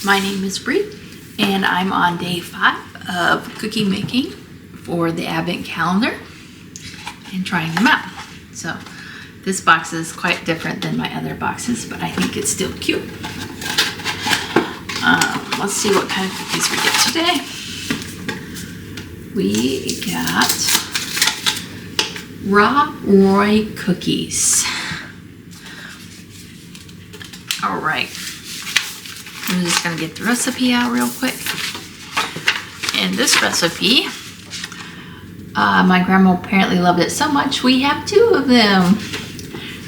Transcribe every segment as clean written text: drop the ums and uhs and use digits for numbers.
My name is Bree, and I'm on day 5 of cookie making for the Advent calendar and trying them out. So this box is quite different than my other boxes, but I think it's still cute. Let's see what kind of cookies we get today. We got raw Roy cookies. All right. I'm just gonna get the recipe out real quick. And this recipe, my grandma apparently loved it so much, we have 2 of them.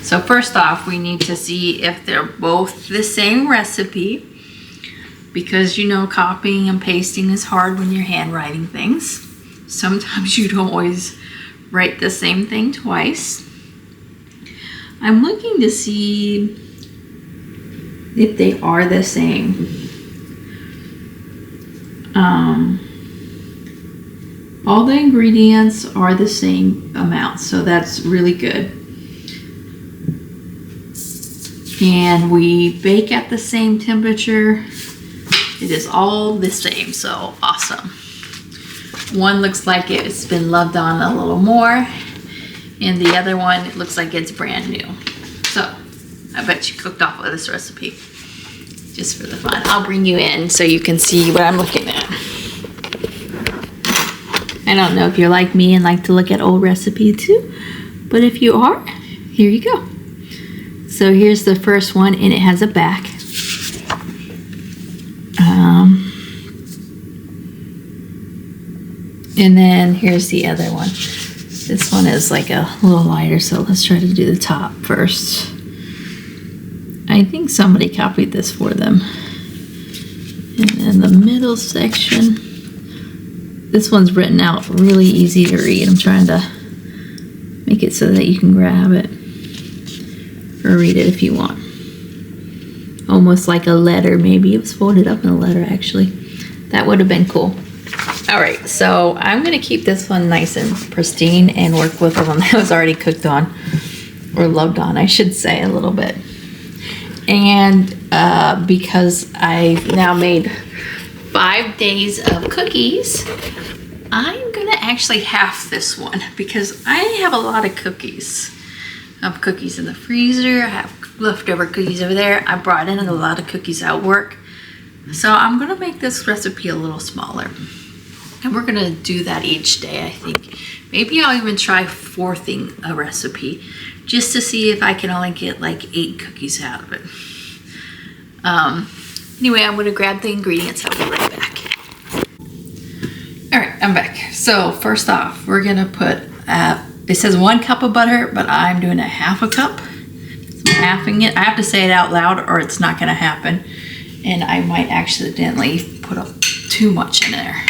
So first off, we need to see if they're both the same recipe, because you know copying and pasting is hard when you're handwriting things. Sometimes you don't always write the same thing twice. I'm looking to see if they are the same. All the ingredients are the same amount, so that's really good. And we bake at the same temperature. It is all the same, so awesome. One looks like it's been loved on a little more, and the other one, it looks like it's brand new. So I bet you cooked off of this recipe just for the fun. I'll bring you in so you can see what I'm looking at. I don't know if you're like me and like to look at old recipes too, but if you are, here you go. So here's the first one, and it has a back. And then here's the other one. This one is like a little lighter, so let's try to do the top first. I think somebody copied this for them. And then the middle section, this one's written out really easy to read. I'm trying to make it so that you can grab it or read it if you want. Almost like a letter, maybe. It was folded up in a letter, actually. That would have been cool. All right, so I'm gonna keep this one nice and pristine and work with the one that was already cooked on, or loved on, I should say, a little bit. And because I've now made 5 days of cookies, I'm gonna actually half this one because I have a lot of cookies. I have cookies in the freezer, I have leftover cookies over there. I brought in a lot of cookies at work. So I'm gonna make this recipe a little smaller. And we're gonna do that each day, I think. Maybe I'll even try fourthing a recipe just to see if I can only get like 8 cookies out of it. Anyway, I'm gonna grab the ingredients. I'll be right back. All right, I'm back. So first off, we're gonna put, it says 1 cup of butter, but I'm doing a 1/2 cup. So I'm halving it. I have to say it out loud or it's not gonna happen. And I might accidentally put up too much in there.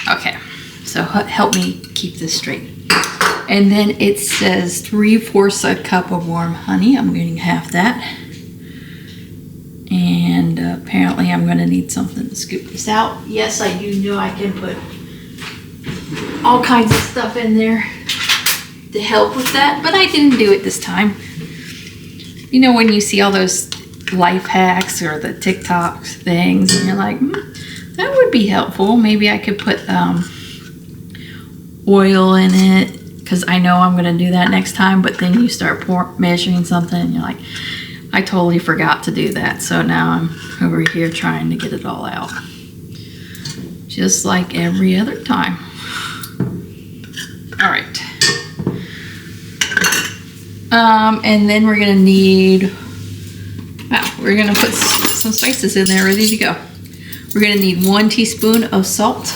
Okay, so help me keep this straight. And then it says 3/4 cup of warm honey. I'm getting half that. And apparently I'm gonna need something to scoop this out. Yes, I do know I can put all kinds of stuff in there to help with that, but I didn't do it this time. You know when you see all those life hacks or the TikTok things and you're like, that would be helpful. Maybe I could put oil in it, because I know I'm going to do that next time, but then you start measuring something and you're like, I totally forgot to do that. So now I'm over here trying to get it all out. Just like every other time. All right. And then we're going to need, we're going to put some spices in there ready to go. We're going to need 1 teaspoon of salt.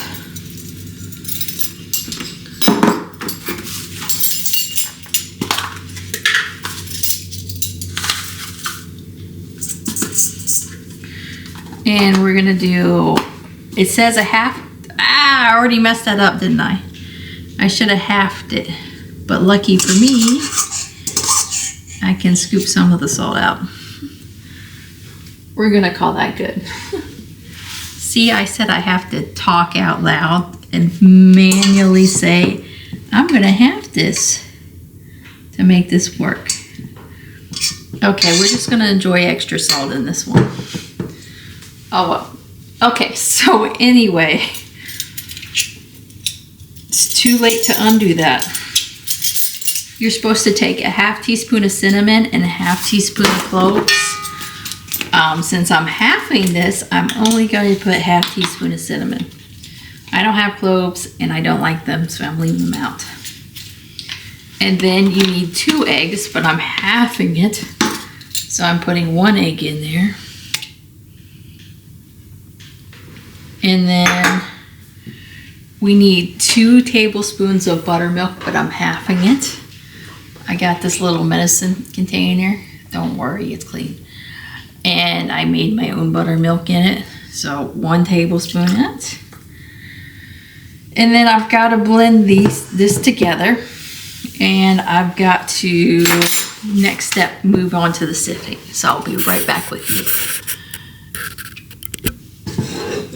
And we're going to do, it says a 1/2. I already messed that up, didn't I? I should have halved it. But lucky for me, I can scoop some of the salt out. We're going to call that good. See, I said I have to talk out loud and manually say, I'm gonna have this to make this work. Okay, we're just gonna enjoy extra salt in this one. Oh, well. Okay, so anyway, it's too late to undo that. You're supposed to take a half teaspoon of cinnamon and a half teaspoon of cloves. Since I'm halving this, I'm only going to put half teaspoon of cinnamon. I don't have cloves and I don't like them, so I'm leaving them out. And then you need 2 eggs, but I'm halving it. So I'm putting 1 egg in there. And then we need 2 tablespoons of buttermilk, but I'm halving it. I got this little medicine container. Don't worry, it's clean. And I made my own buttermilk in it. So 1 tablespoon of it. And then I've got to blend this together. And I've got to, next step, move on to the sifting. So I'll be right back with you.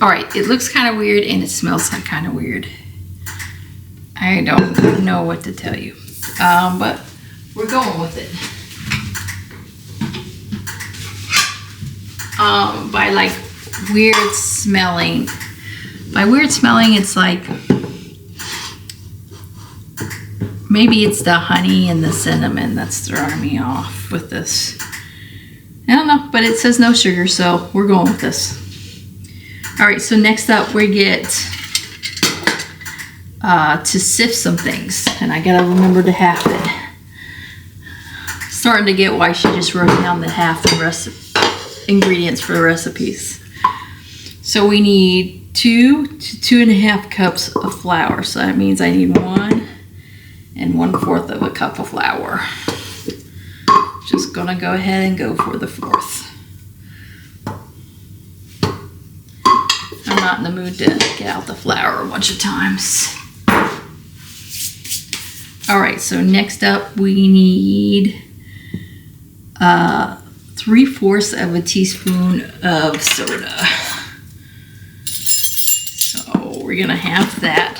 All right, it looks kind of weird and it smells kind of weird. I don't know what to tell you, but we're going with it. By like weird smelling, it's like, maybe it's the honey and the cinnamon that's throwing me off with this. I don't know, but it says no sugar, so we're going with this. All right, so next up we get to sift some things, and I gotta remember to half it. Starting to get why she just wrote down the half the ingredients for the recipes. So we need 2 to 2.5 cups of flour. So that means I need 1 and 1/4 of a cup of flour. Just gonna go ahead and go for the 1/4. I'm not in the mood to get out the flour a bunch of times. All right, so next up we need 3/4 of a teaspoon of soda. So we're gonna have that.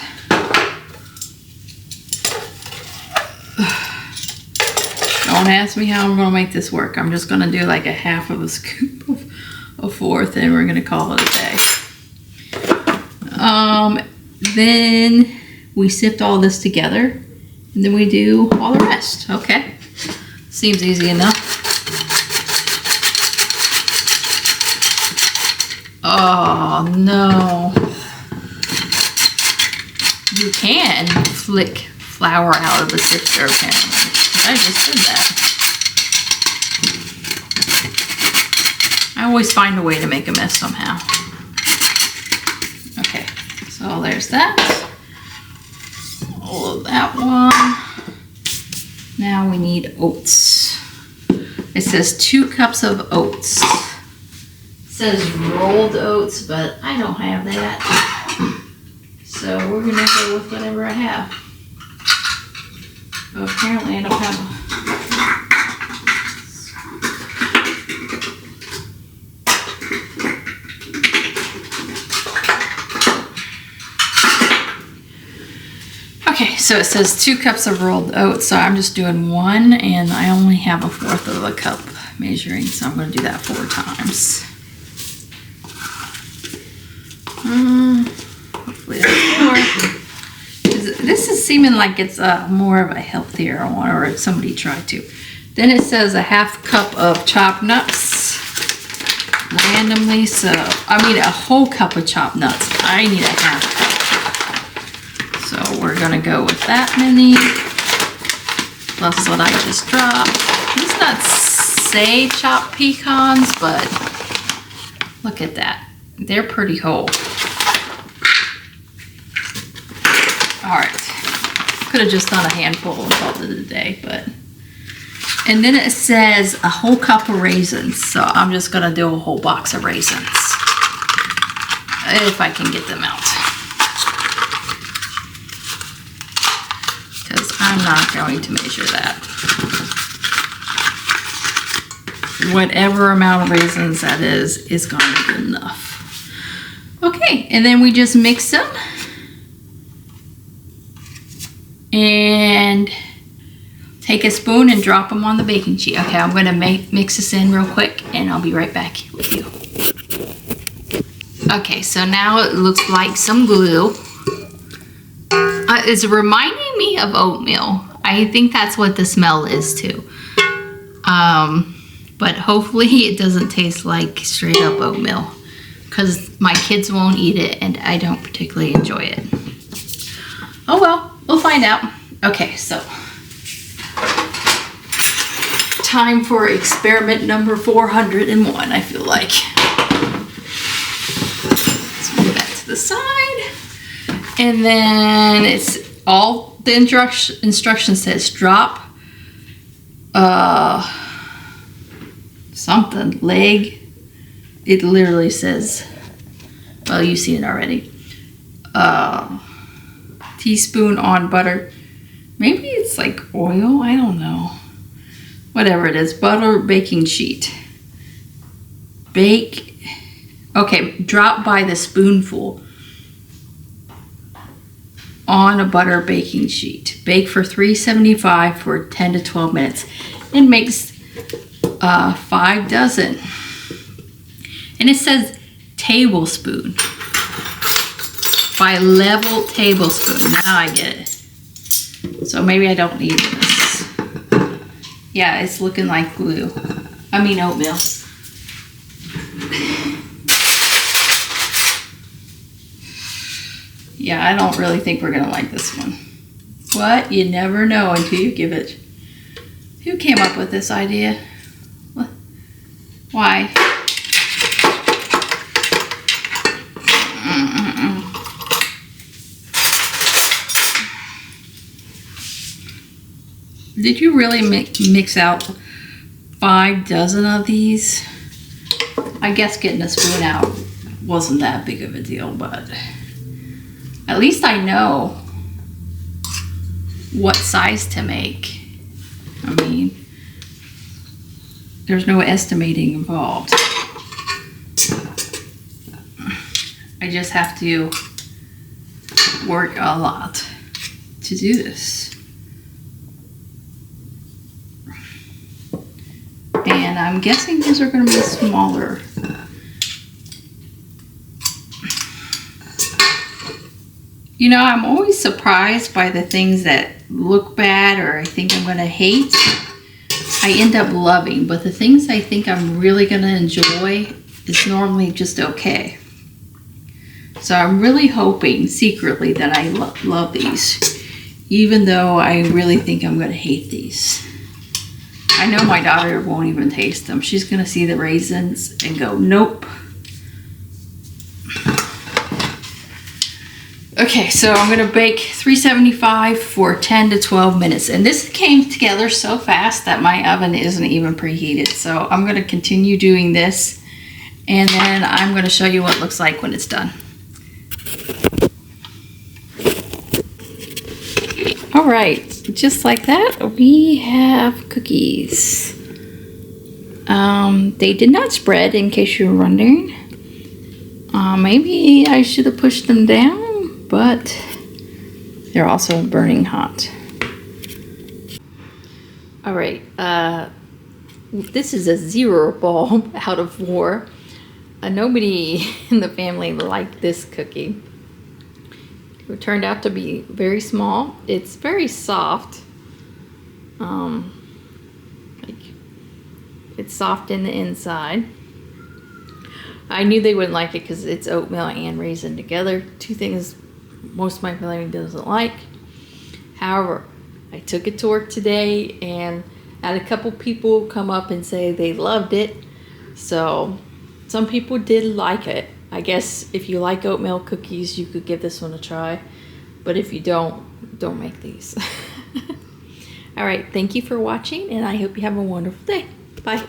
Don't ask me how I'm gonna make this work. I'm just gonna do like a half of a scoop of a 1/4 and we're gonna call it a day. Then we sift all this together and then we do all the rest. Okay, seems easy enough. Oh no, you can flick flour out of the sifter apparently. I just did that. I always find a way to make a mess somehow. Okay, so there's that. All of that one. Now we need oats. It says 2 cups of oats. It says rolled oats, but I don't have that. So we're gonna go with whatever I have. But apparently I don't have Okay, so it says 2 cups of rolled oats, so I'm just doing 1 and I only have 1/4 of a cup measuring, so I'm going to do that 4 times. Hopefully that's 4. This is seeming like it's more of a healthier one, or if somebody tried to. Then it says a 1/2 cup of chopped nuts randomly, so I mean a whole cup of chopped nuts. I need a 1/2 cup. So we're gonna go with that many, plus what I just dropped. These nuts say chopped pecans, but look at that. They're pretty whole. All right, could have just done a handful and called it a day, but. And then it says a whole cup of raisins, so I'm just gonna do a whole box of raisins, if I can get them out. Because I'm not going to measure that. Whatever amount of raisins that is going to be enough. Okay, and then we just mix them. And take a spoon and drop them on the baking sheet. Okay, I'm going to mix this in real quick and I'll be right back with you. Okay, so now it looks like some glue. It's reminding me of oatmeal. I think that's what the smell is too. But hopefully it doesn't taste like straight up oatmeal, because my kids won't eat it and I don't particularly enjoy it. Oh well, we'll find out. Okay, so time for experiment number 401, I feel like. Let's move that to the side. And then it's all the instruction says drop something, leg. It literally says, well, you've seen it already. Teaspoon on butter. Maybe it's like oil, I don't know. Whatever it is, butter baking sheet. Bake, okay, drop by the spoonful on a butter baking sheet. Bake for 375 for 10 to 12 minutes. It makes 5 dozen. And it says tablespoon. By level tablespoon. Now I get it. So maybe I don't need this. Yeah, it's looking like glue. I mean oatmeal. Yeah, I don't really think we're gonna like this one. But you never know until you give it. Who came up with this idea? What? Why? Did you really mix out 5 dozen of these? I guess getting a spoon out wasn't that big of a deal, but at least I know what size to make. I mean, there's no estimating involved. I just have to work a lot to do this. And I'm guessing these are going to be smaller. You know, I'm always surprised by the things that look bad or I think I'm going to hate. I end up loving, but the things I think I'm really going to enjoy is normally just okay. So I'm really hoping secretly that I love these, even though I really think I'm going to hate these. I know my daughter won't even taste them. She's going to see the raisins and go, nope. Okay, so I'm going to bake 375 for 10 to 12 minutes. And this came together so fast that my oven isn't even preheated. So I'm going to continue doing this. And then I'm going to show you what it looks like when it's done. All right, just like that, we have cookies. They did not spread, in case you were wondering. Maybe I should have pushed them down, but they're also burning hot. All right, this is a 0 ball out of 4. Nobody in the family liked this cookie. It turned out to be very small. It's very soft. It's soft in the inside. I knew they wouldn't like it because it's oatmeal and raisin together. 2 things most of my family doesn't like. However, I took it to work today and had a couple people come up and say they loved it. So some people did like it. I guess if you like oatmeal cookies, you could give this one a try. But if you don't make these. All right, thank you for watching, and I hope you have a wonderful day. Bye.